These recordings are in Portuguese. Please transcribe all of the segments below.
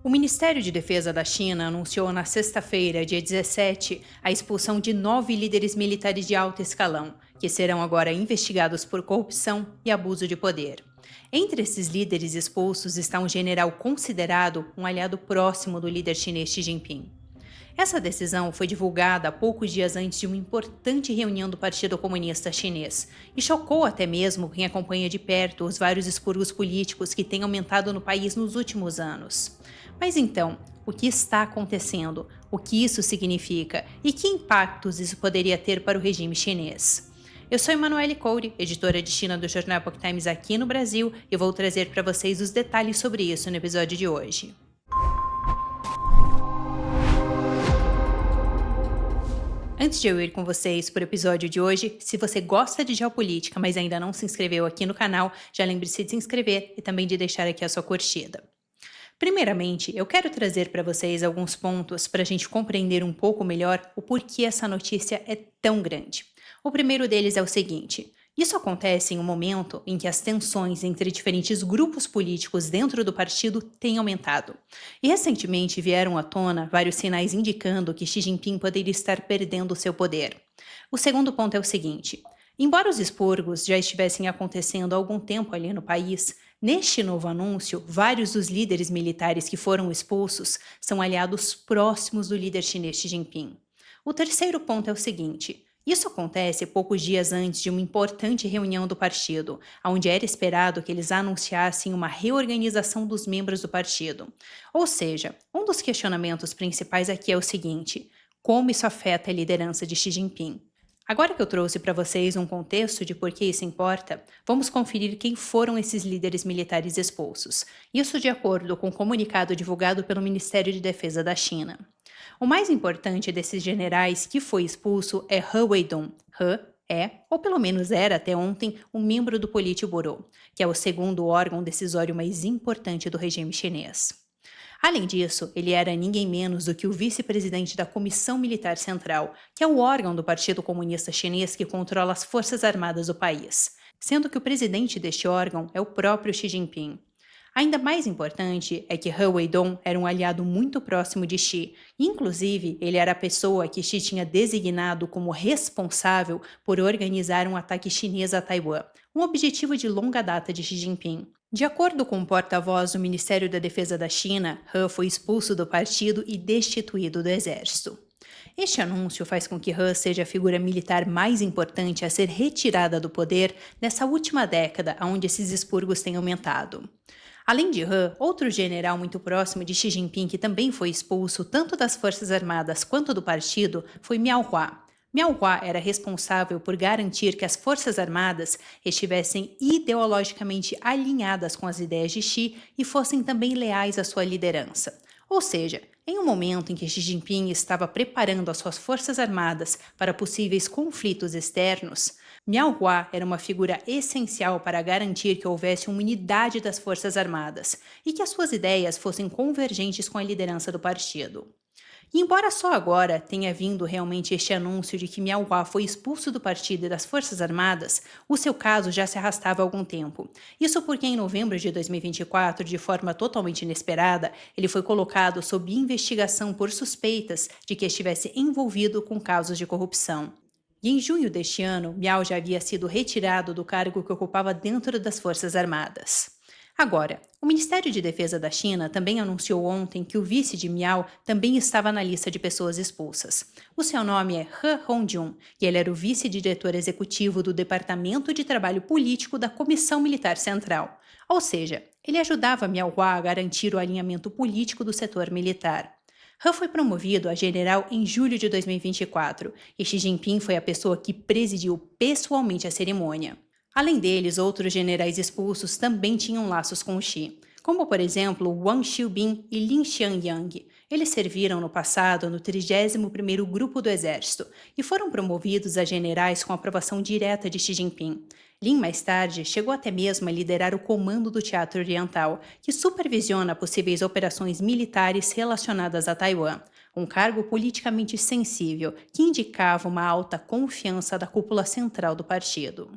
O Ministério de Defesa da China anunciou na sexta-feira, dia 17, a expulsão de 9 líderes militares de alto escalão, que serão agora investigados por corrupção e abuso de poder. Entre esses líderes expulsos está um general considerado um aliado próximo do líder chinês Xi Jinping. Essa decisão foi divulgada poucos dias antes de uma importante reunião do Partido Comunista Chinês e chocou até mesmo quem acompanha de perto os vários expurgos políticos que têm aumentado no país nos últimos anos. Mas então, o que está acontecendo? O que isso significa? E que impactos isso poderia ter para o regime chinês? Eu sou Emanuele Coure, editora de China do jornal Epoch Times aqui no Brasil, e vou trazer para vocês os detalhes sobre isso no episódio de hoje. Antes de eu ir com vocês para o episódio de hoje, se você gosta de geopolítica, mas ainda não se inscreveu aqui no canal, já lembre-se de se inscrever e também de deixar aqui a sua curtida. Primeiramente, eu quero trazer para vocês alguns pontos para a gente compreender um pouco melhor o porquê essa notícia é tão grande. O primeiro deles é o seguinte: isso acontece em um momento em que as tensões entre diferentes grupos políticos dentro do partido têm aumentado. E recentemente vieram à tona vários sinais indicando que Xi Jinping poderia estar perdendo seu poder. O segundo ponto é o seguinte: embora os expurgos já estivessem acontecendo há algum tempo ali no país, neste novo anúncio, vários dos líderes militares que foram expulsos são aliados próximos do líder chinês Xi Jinping. O terceiro ponto é o seguinte: isso acontece poucos dias antes de uma importante reunião do partido, onde era esperado que eles anunciassem uma reorganização dos membros do partido. Ou seja, um dos questionamentos principais aqui é o seguinte: como isso afeta a liderança de Xi Jinping? Agora que eu trouxe para vocês um contexto de por que isso importa, vamos conferir quem foram esses líderes militares expulsos. Isso de acordo com o comunicado divulgado pelo Ministério de Defesa da China. O mais importante desses generais que foi expulso é He Weidong. He é, ou pelo menos era até ontem, um membro do Politburo, que é o segundo órgão decisório mais importante do regime chinês. Além disso, ele era ninguém menos do que o vice-presidente da Comissão Militar Central, que é o órgão do Partido Comunista Chinês que controla as forças armadas do país, sendo que o presidente deste órgão é o próprio Xi Jinping. Ainda mais importante é que He Weidong era um aliado muito próximo de Xi, e inclusive ele era a pessoa que Xi tinha designado como responsável por organizar um ataque chinês a Taiwan, um objetivo de longa data de Xi Jinping. De acordo com o porta-voz do Ministério da Defesa da China, He foi expulso do partido e destituído do exército. Este anúncio faz com que He seja a figura militar mais importante a ser retirada do poder nessa última década, onde esses expurgos têm aumentado. Além de He, outro general muito próximo de Xi Jinping que também foi expulso tanto das Forças Armadas quanto do partido foi Miao Hua. Miao Hua era responsável por garantir que as Forças Armadas estivessem ideologicamente alinhadas com as ideias de Xi e fossem também leais à sua liderança. Ou seja, em um momento em que Xi Jinping estava preparando as suas Forças Armadas para possíveis conflitos externos, Miao Hua era uma figura essencial para garantir que houvesse uma unidade das Forças Armadas e que as suas ideias fossem convergentes com a liderança do partido. E embora só agora tenha vindo realmente este anúncio de que Miao Hua foi expulso do partido e das Forças Armadas, o seu caso já se arrastava há algum tempo. Isso porque em novembro de 2024, de forma totalmente inesperada, ele foi colocado sob investigação por suspeitas de que estivesse envolvido com casos de corrupção. E em junho deste ano, Miao já havia sido retirado do cargo que ocupava dentro das Forças Armadas. Agora, o Ministério de Defesa da China também anunciou ontem que o vice de Miao também estava na lista de pessoas expulsas. O seu nome é He Hongjun e ele era o vice-diretor executivo do Departamento de Trabalho Político da Comissão Militar Central. Ou seja, ele ajudava Miao Hua a garantir o alinhamento político do setor militar. He foi promovido a general em julho de 2024 e Xi Jinping foi a pessoa que presidiu pessoalmente a cerimônia. Além deles, outros generais expulsos também tinham laços com o Xi, como por exemplo Wang Xiubin e Lin Xianyang. Eles serviram no passado no 31º Grupo do Exército e foram promovidos a generais com aprovação direta de Xi Jinping. Lin, mais tarde, chegou até mesmo a liderar o Comando do Teatro Oriental, que supervisiona possíveis operações militares relacionadas a Taiwan, um cargo politicamente sensível que indicava uma alta confiança da cúpula central do partido.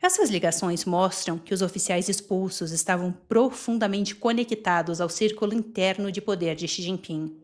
Essas ligações mostram que os oficiais expulsos estavam profundamente conectados ao círculo interno de poder de Xi Jinping.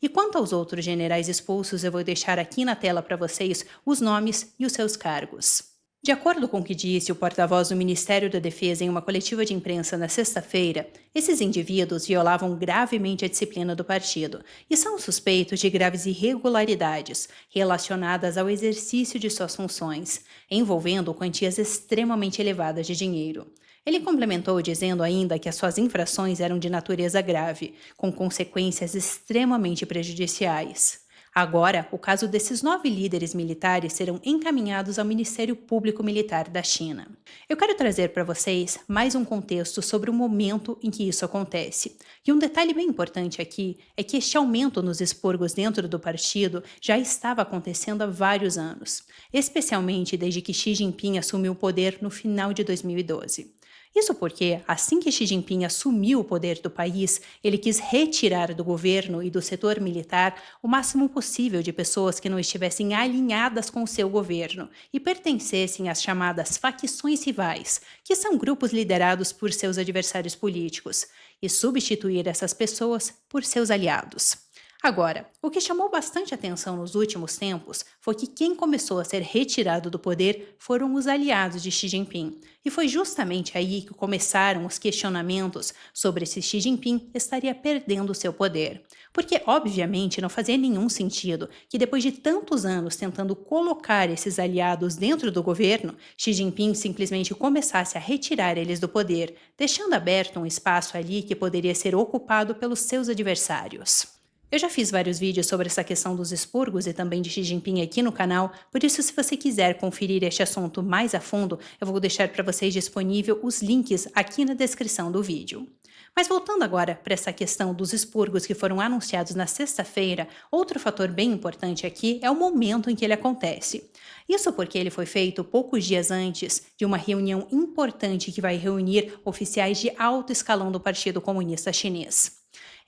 E quanto aos outros generais expulsos, eu vou deixar aqui na tela para vocês os nomes e os seus cargos. De acordo com o que disse o porta-voz do Ministério da Defesa em uma coletiva de imprensa na sexta-feira, esses indivíduos violavam gravemente a disciplina do partido e são suspeitos de graves irregularidades relacionadas ao exercício de suas funções, envolvendo quantias extremamente elevadas de dinheiro. Ele complementou dizendo ainda que as suas infrações eram de natureza grave, com consequências extremamente prejudiciais. Agora, o caso desses 9 líderes militares serão encaminhados ao Ministério Público Militar da China. Eu quero trazer para vocês mais um contexto sobre o momento em que isso acontece. E um detalhe bem importante aqui é que este aumento nos expurgos dentro do partido já estava acontecendo há vários anos, especialmente desde que Xi Jinping assumiu o poder no final de 2012. Isso porque, assim que Xi Jinping assumiu o poder do país, ele quis retirar do governo e do setor militar o máximo possível de pessoas que não estivessem alinhadas com o seu governo e pertencessem às chamadas facções rivais, que são grupos liderados por seus adversários políticos, e substituir essas pessoas por seus aliados. Agora, o que chamou bastante atenção nos últimos tempos foi que quem começou a ser retirado do poder foram os aliados de Xi Jinping, e foi justamente aí que começaram os questionamentos sobre se Xi Jinping estaria perdendo seu poder. Porque, obviamente, não fazia nenhum sentido que depois de tantos anos tentando colocar esses aliados dentro do governo, Xi Jinping simplesmente começasse a retirar eles do poder, deixando aberto um espaço ali que poderia ser ocupado pelos seus adversários. Eu já fiz vários vídeos sobre essa questão dos expurgos e também de Xi Jinping aqui no canal, por isso se você quiser conferir este assunto mais a fundo, eu vou deixar para vocês disponível os links aqui na descrição do vídeo. Mas voltando agora para essa questão dos expurgos que foram anunciados na sexta-feira, outro fator bem importante aqui é o momento em que ele acontece. Isso porque ele foi feito poucos dias antes de uma reunião importante que vai reunir oficiais de alto escalão do Partido Comunista Chinês.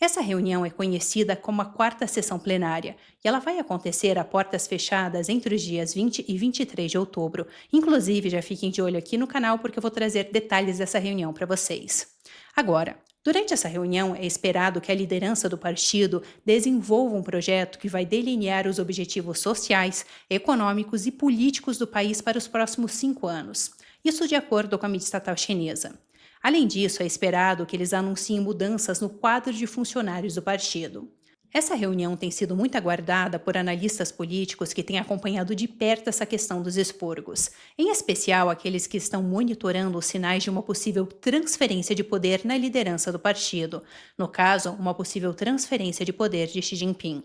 Essa reunião é conhecida como a quarta sessão plenária e ela vai acontecer a portas fechadas entre os dias 20 e 23 de outubro. Inclusive, já fiquem de olho aqui no canal porque eu vou trazer detalhes dessa reunião para vocês. Agora, durante essa reunião é esperado que a liderança do partido desenvolva um projeto que vai delinear os objetivos sociais, econômicos e políticos do país para os próximos 5 anos. Isso de acordo com a mídia estatal chinesa. Além disso, é esperado que eles anunciem mudanças no quadro de funcionários do partido. Essa reunião tem sido muito aguardada por analistas políticos que têm acompanhado de perto essa questão dos expurgos, em especial aqueles que estão monitorando os sinais de uma possível transferência de poder na liderança do partido, no caso, uma possível transferência de poder de Xi Jinping.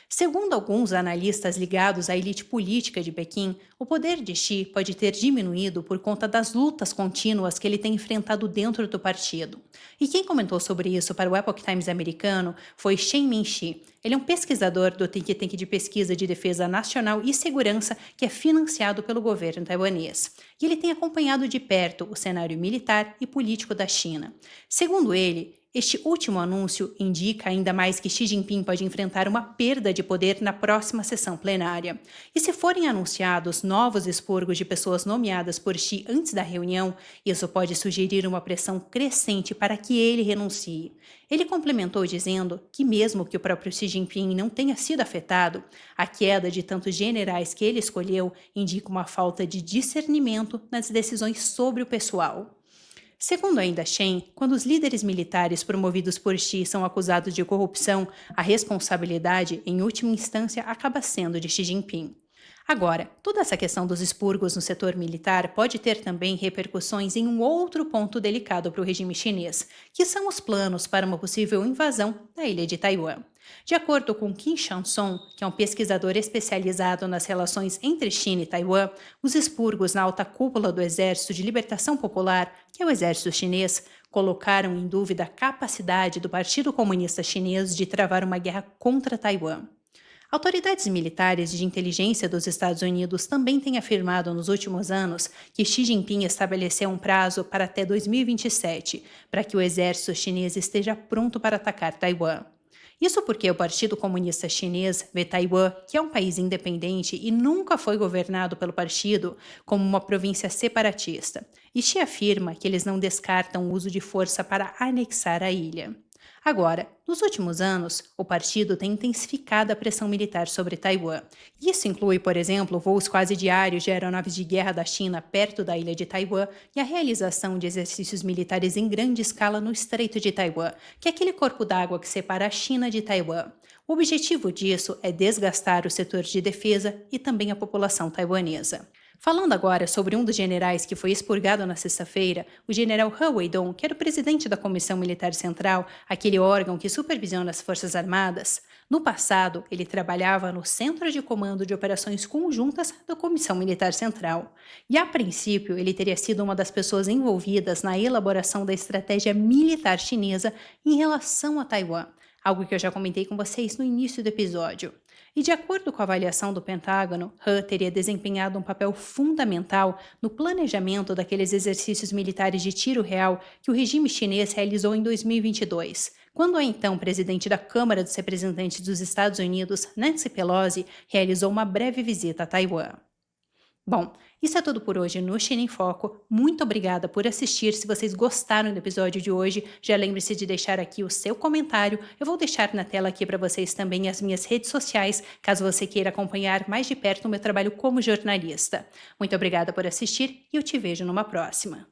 Segundo alguns analistas ligados à elite política de Pequim, o poder de Xi pode ter diminuído por conta das lutas contínuas que ele tem enfrentado dentro do partido. E quem comentou sobre isso para o Epoch Times americano foi Shen Minxi. Ele é um pesquisador do think tank de pesquisa de defesa nacional e segurança que é financiado pelo governo taiwanês. E ele tem acompanhado de perto o cenário militar e político da China. Segundo ele, este último anúncio indica ainda mais que Xi Jinping pode enfrentar uma perda de poder na próxima sessão plenária. E se forem anunciados novos expurgos de pessoas nomeadas por Xi antes da reunião, isso pode sugerir uma pressão crescente para que ele renuncie. Ele complementou dizendo que mesmo que o próprio Xi Jinping não tenha sido afetado, a queda de tantos generais que ele escolheu indica uma falta de discernimento nas decisões sobre o pessoal. Segundo ainda Shen, quando os líderes militares promovidos por Xi são acusados de corrupção, a responsabilidade, em última instância, acaba sendo de Xi Jinping. Agora, toda essa questão dos expurgos no setor militar pode ter também repercussões em um outro ponto delicado para o regime chinês, que são os planos para uma possível invasão da ilha de Taiwan. De acordo com Qin Shansong, que é um pesquisador especializado nas relações entre China e Taiwan, os expurgos na alta cúpula do Exército de Libertação Popular, que é o exército chinês, colocaram em dúvida a capacidade do Partido Comunista Chinês de travar uma guerra contra Taiwan. Autoridades militares de inteligência dos Estados Unidos também têm afirmado nos últimos anos que Xi Jinping estabeleceu um prazo para até 2027 para que o exército chinês esteja pronto para atacar Taiwan. Isso porque o Partido Comunista Chinês vê Taiwan, que é um país independente e nunca foi governado pelo partido, como uma província separatista. E Xi afirma que eles não descartam o uso de força para anexar a ilha. Agora, nos últimos anos, o partido tem intensificado a pressão militar sobre Taiwan. Isso inclui, por exemplo, voos quase diários de aeronaves de guerra da China perto da ilha de Taiwan e a realização de exercícios militares em grande escala no Estreito de Taiwan, que é aquele corpo d'água que separa a China de Taiwan. O objetivo disso é desgastar o setor de defesa e também a população taiwanesa. Falando agora sobre um dos generais que foi expurgado na sexta-feira, o general He Weidong, que era o presidente da Comissão Militar Central, aquele órgão que supervisiona as Forças Armadas. No passado, ele trabalhava no Centro de Comando de Operações Conjuntas da Comissão Militar Central. E, a princípio, ele teria sido uma das pessoas envolvidas na elaboração da estratégia militar chinesa em relação a Taiwan, algo que eu já comentei com vocês no início do episódio. E de acordo com a avaliação do Pentágono, He teria desempenhado um papel fundamental no planejamento daqueles exercícios militares de tiro real que o regime chinês realizou em 2022, quando a então presidente da Câmara dos Representantes dos Estados Unidos, Nancy Pelosi, realizou uma breve visita a Taiwan. Bom, isso é tudo por hoje no China em Foco. Muito obrigada por assistir. Se vocês gostaram do episódio de hoje, já lembre-se de deixar aqui o seu comentário. Eu vou deixar na tela aqui para vocês também as minhas redes sociais, caso você queira acompanhar mais de perto o meu trabalho como jornalista. Muito obrigada por assistir e eu te vejo numa próxima.